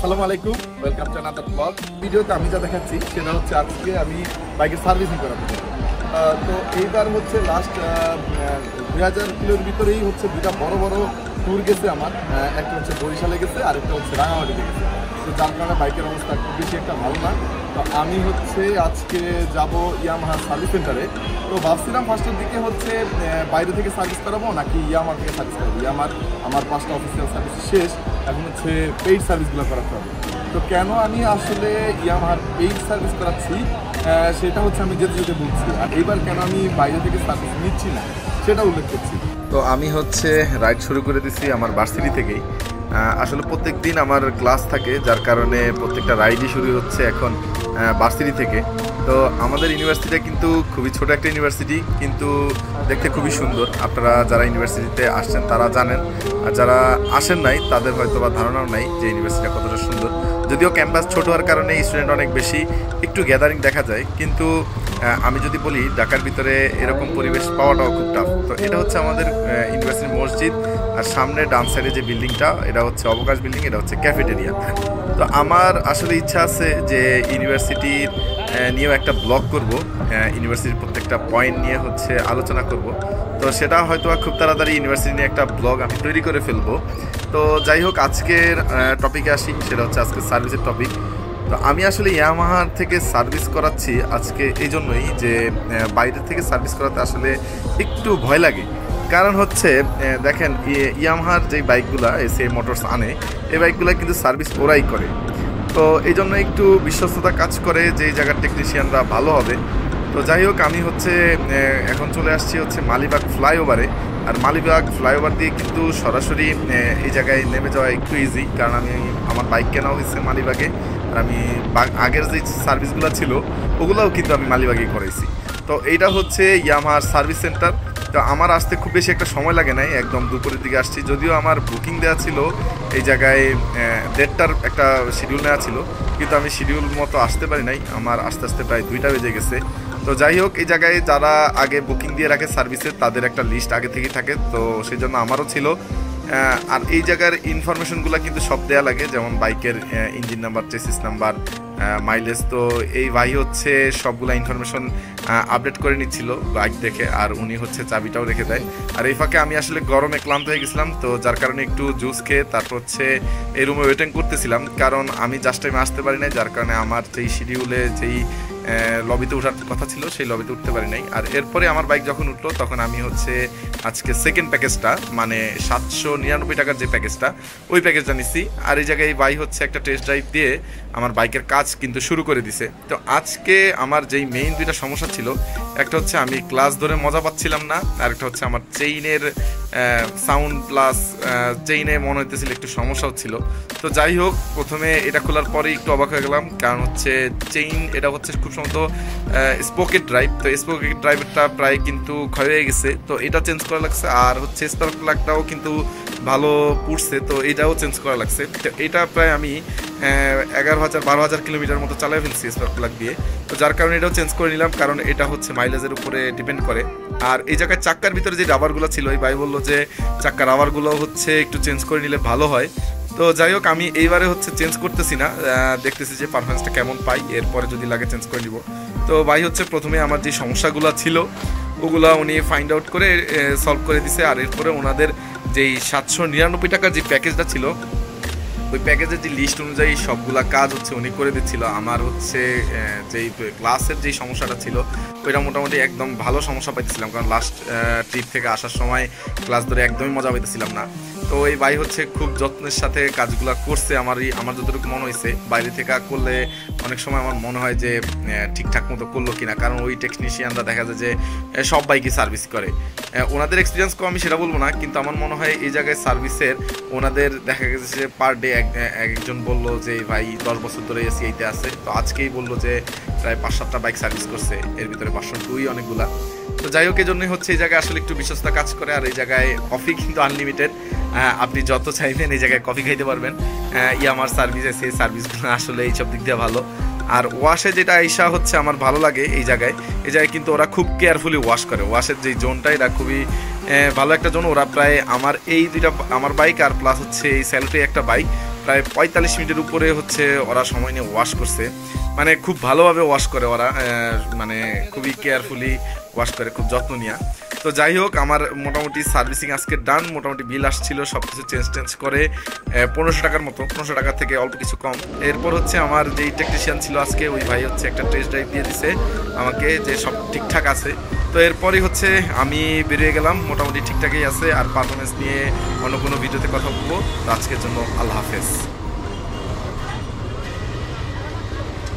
আসসালামু আলাইকুম, welcome to another blog. ভিডিওতে আমি যা দেখাচ্ছি সেটা হচ্ছে আজকে আমি বাইকের সার্ভিসিং করাতে যাব। তো এইবার হচ্ছে লাস্ট 2000 কিলোর ভিতরেই হচ্ছে দুটা বড় বড় ট্যুর গেছে আমার। একটা হচ্ছে বরিশালে গেছে, আরেকটা হচ্ছে রাঙামাটিতে গেছে। তো যার কারণে বাইকের অবস্থা খুব বেশি একটা ভালো না। তো আমি হচ্ছে আজকে যাব ইয়ামাহা সার্ভিস সেন্টারে। তো ভাবছিলাম ফার্স্টের দিকে হচ্ছে বাইরে থেকে সার্ভিস করাবো নাকি ইয়ামাহা থেকে সার্ভিস করাবো। আমার 5টা অফিসিয়াল সার্ভিস শেষ, এখন হচ্ছে পেইড সার্ভিসগুলো করাতে হবে। তো কেন আমি আসলে ইয়ামাহার পেইড সার্ভিস করাচ্ছি সেটা হচ্ছে আমি যেতে যেতে বলছি, আর এইবার কেন আমি বাইরে থেকে সার্ভিস নিচ্ছি না সেটা উল্লেখ করছি। তো আমি হচ্ছে রাইড শুরু করে দিচ্ছি আমার ভার্সিটি থেকেই। আসলে প্রত্যেক দিন আমার ক্লাস থাকে, যার কারণে প্রত্যেকটা রাইডই শুরু হচ্ছে এখন ভার্সিটি থেকে। তো আমাদের ইউনিভার্সিটিটা কিন্তু খুবই ছোট একটা ইউনিভার্সিটি, কিন্তু দেখতে খুবই সুন্দর। আপনারা যারা ইউনিভার্সিটিতে আসছেন তারা জানেন, আর যারা আসেন নাই তাদের হয়তো বা ধারণাও নাই যে ইউনিভার্সিটিটা কতটা সুন্দর। যদিও ক্যাম্পাস ছোট হওয়ার কারণে স্টুডেন্ট অনেক বেশি, একটু গ্যাদারিং দেখা যায়, কিন্তু আমি যদি বলি ঢাকার ভিতরে এরকম পরিবেশ পাওয়াটাও খুব টাফ। তো এটা হচ্ছে আমাদের ইউনিভার্সিটির মসজিদ, আর সামনে ডান সাইডে যে বিল্ডিংটা এটা হচ্ছে অবকাশ বিল্ডিং, এটা হচ্ছে ক্যাফেটেরিয়া। তো আমার আসলে ইচ্ছা আছে যে ইউনিভার্সিটির নিয়েও একটা ব্লগ করব, ইউনিভার্সিটির প্রত্যেকটা পয়েন্ট নিয়ে হচ্ছে আলোচনা করব। তো সেটা হয়তো খুব তাড়াতাড়ি ইউনিভার্সিটি নিয়ে একটা ব্লগ আমি তৈরি করে ফেলবো। তো যাই হোক, আজকের টপিকে আসি, সেটা হচ্ছে আজকে সার্ভিসের টপিক। তো আমি আসলে ইয়ামাহার থেকে সার্ভিস করাচ্ছি আজকে এই জন্যই যে বাইরে থেকে সার্ভিস করাতে আসলে একটু ভয় লাগে। কারণ হচ্ছে দেখেন, ইয়ামাহার যেই বাইকগুলো এসে মোটরস আনে, এই বাইকগুলো কিন্তু সার্ভিস ওরাই করে। তো এই জন্য একটু বিশ্বস্ততা কাজ করে যে এই জায়গার টেকনিশিয়ানরা ভালো হবে। তো যাই হোক, আমি হচ্ছে এখন চলে আসছি হচ্ছে মালিবাগ ফ্লাইওভারে। আর মালিবাগ ফ্লাইওভার দিয়ে কিন্তু সরাসরি এই জায়গায় নেমে যাওয়া একটু ইজি, কারণ আমার বাইক কেনা হয়েছে মালিবাগে। আর আমি আগের যে সার্ভিসগুলো ছিল ওগুলোও কিন্তু আমি মালিবাগেই করাইছি। তো এইটা হচ্ছে ইয়ামাহার সার্ভিস সেন্টার। তো আমার আসতে খুব বেশি একটা সময় লাগে নাই, একদম দুপুরের দিকে আসছি। যদিও আমার বুকিং দেওয়া ছিল এই জায়গায় 1:30টার একটা শিডিউল নেওয়া ছিল, কিন্তু আমি শিডিউল মতো আসতে পারি নাই। আমার আস্তে আস্তে প্রায় 2টা বেজে গেছে। তো যাই হোক, এই জায়গায় যারা আগে বুকিং দিয়ে রাখে সার্ভিসের তাদের একটা লিস্ট আগে থেকেই থাকে, তো সেই জন্য আমারও ছিল। আর এই জায়গার ইনফরমেশনগুলো কিন্তু সব দেওয়া লাগে, যেমন বাইকের engine number, chassis number, mileage. তো এই ভাই হচ্ছে সবগুলা ইনফরমেশন আপডেট করে নিচ্ছিল বাইক দেখে, আর উনি হচ্ছে চাবিটাও রেখে দেয়। আর এই ফাঁকে আমি আসলে গরমে ক্লান্ত হয়ে গেছিলাম, তো যার কারণে একটু জুস খেয়ে তারপর হচ্ছে এই রুমে ওয়েটিং করতেছিলাম, কারণ আমি জাস্ট টাইমে আসতে পারি নাই। যার কারণে আমার যেই শিডিউলে যেই লবিতে ওঠার কথা ছিল সেই লবিতে উঠতে পারি নাই। আর এরপরে আমার বাইক যখন উঠলো তখন আমি হচ্ছে আজকে সেকেন্ড প্যাকেজটা, মানে 799 টাকার যে প্যাকেজটা, ওই প্যাকেজটা নিচ্ছি। আর এই জায়গায় ভাই হচ্ছে একটা টেস্ট ড্রাইভ দিয়ে আমার বাইকের কাজ কিন্তু শুরু করে দিছে। তো আজকে আমার যেই মেইন দুইটা সমস্যা ছিল, একটা হচ্ছে আমি ক্লাস ধরে মজা পাচ্ছিলাম না, আর একটা হচ্ছে আমার চেইনের সাউন্ড প্লাস চেইনে মনে হইতেছিল একটু সমস্যা হচ্ছিল। তো যাই হোক, প্রথমে এটা খোলার পরেই একটু অবাক হয়ে গেলাম, কারণ হচ্ছে চেইন এটা হচ্ছে খুব সম্ভবত স্পোকেট ড্রাইভ। তো স্পোকেট ড্রাইভেরটা প্রায় কিন্তু ক্ষয় হয়ে গেছে, তো এটা চেঞ্জ করা লাগছে। আর হচ্ছে স্পার্ক প্লাগটাও কিন্তু ভালো পুড়ছে, তো এটাও চেঞ্জ করা লাগছে। তো এটা প্রায় আমি 11,000-12,000 কিলোমিটার মতো চালাই ফেলছি স্পার্ক প্লাগ দিয়ে। তো যার কারণে এটাও চেঞ্জ করে নিলাম, কারণ এটা হচ্ছে মাইলেজের উপরে ডিপেন্ড করে। আর এই জায়গায় চাক্কার ভিতরে যে রাবারগুলো ছিল, এই ভাই বললো যে চাক্কার রাবারগুলো হচ্ছে একটু চেঞ্জ করে নিলে ভালো হয়। তো যাই হোক, আমি এইবারে হচ্ছে চেঞ্জ করতেছি না, দেখতেছি যে পারফরমেন্সটা কেমন পাই, এরপরে যদি লাগে চেঞ্জ করে নিব। তো ভাই হচ্ছে প্রথমে আমার যে সমস্যাগুলো ছিল ওগুলো উনি ফাইন্ড আউট করে সলভ করে দিছে। আর এরপরে ওনাদের যেই 799 টাকার যে প্যাকেজটা ছিল, ওই প্যাকেজের যে লিস্ট অনুযায়ী সবগুলা কাজ হচ্ছে উনি করে দিচ্ছিল। আমার হচ্ছে যেই ক্লাসের যেই সমস্যাটা ছিল ওইটা মোটামুটি একদম ভালো সমস্যা পাইতেছিলাম, কারণ লাস্ট ট্রিপ থেকে আসার সময় ক্লাস ধরে একদমই মজা পাইতেছিলাম না। তো এই ভাই হচ্ছে খুব যত্নের সাথে কাজগুলো করছে। আমার যতটুকু মনে হয়েছে, বাইরে থেকে করলে অনেক সময় আমার মনে হয় যে ঠিকঠাক মতো করলো কিনা, কারণ ওই টেকনিশিয়ানরা দেখা যায় যে সব বাইকই সার্ভিস করে। ওনাদের এক্সপিরিয়েন্স কম আমি সেটা বলবো না, কিন্তু আমার মনে হয় এই জায়গায় সার্ভিসের ওনাদের দেখা গেছে যে পার ডে একজন বললো যে ভাই 10 বছর ধরে এসিআইতে আছে। তো আজকেই বললো যে প্রায় 5-7টা বাইক সার্ভিস করছে, এর ভিতরে 502 অনেকগুলা। তো যাই হোক, এই জন্যই হচ্ছে এই জায়গায় আসলে একটু বিশ্বস্ততা কাজ করে। আর এই জায়গায় কফি কিন্তু আনলিমিটেড, আপনি যত চাইবেন এই জায়গায় কফি খাইতে পারবেন। ইয়ামার সার্ভিস আছে, এই সার্ভিসগুলো আসলে এইসব দিক দিয়ে ভালো। আর ওয়াশে যেটা আইসা হচ্ছে আমার ভালো লাগে এই জায়গায় কিন্তু ওরা খুব কেয়ারফুলি ওয়াশ করে। ওয়াশের যেই জোনটা এটা খুবই ভালো একটা জোন। ওরা প্রায় আমার এই দুইটা আমার বাইক আর প্লাস হচ্ছে এই স্যালুটে একটা বাইক, প্রায় 45 মিনিটের উপরে হচ্ছে ওরা সময় নিয়ে ওয়াশ করছে। মানে খুব ভালোভাবে ওয়াশ করে ওরা, মানে খুবই কেয়ারফুলি ওয়াশ করে, খুব যত্ন নিয়ে। তো যাই হোক, আমার মোটামুটি সার্ভিসিং আজকে ডান। মোটামুটি বিল আসছিল সব কিছু চেঞ্জ করে 1500 টাকার মতো, 1500 টাকা থেকে অল্প কিছু কম। এরপর হচ্ছে আমার যেই টেকনিশিয়ান ছিল আজকে, ওই ভাই হচ্ছে একটা টেস্ট ড্রাইভ দিয়ে দিছে আমাকে যে সব ঠিকঠাক আছে। তো এরপরই হচ্ছে আমি বেরিয়ে গেলাম, মোটামুটি ঠিকঠাকই আছে। আর পারফরমেন্স নিয়ে অন্য কোনো ভিডিওতে কথা বলবো। তো আজকের জন্য আল্লাহ হাফেজ।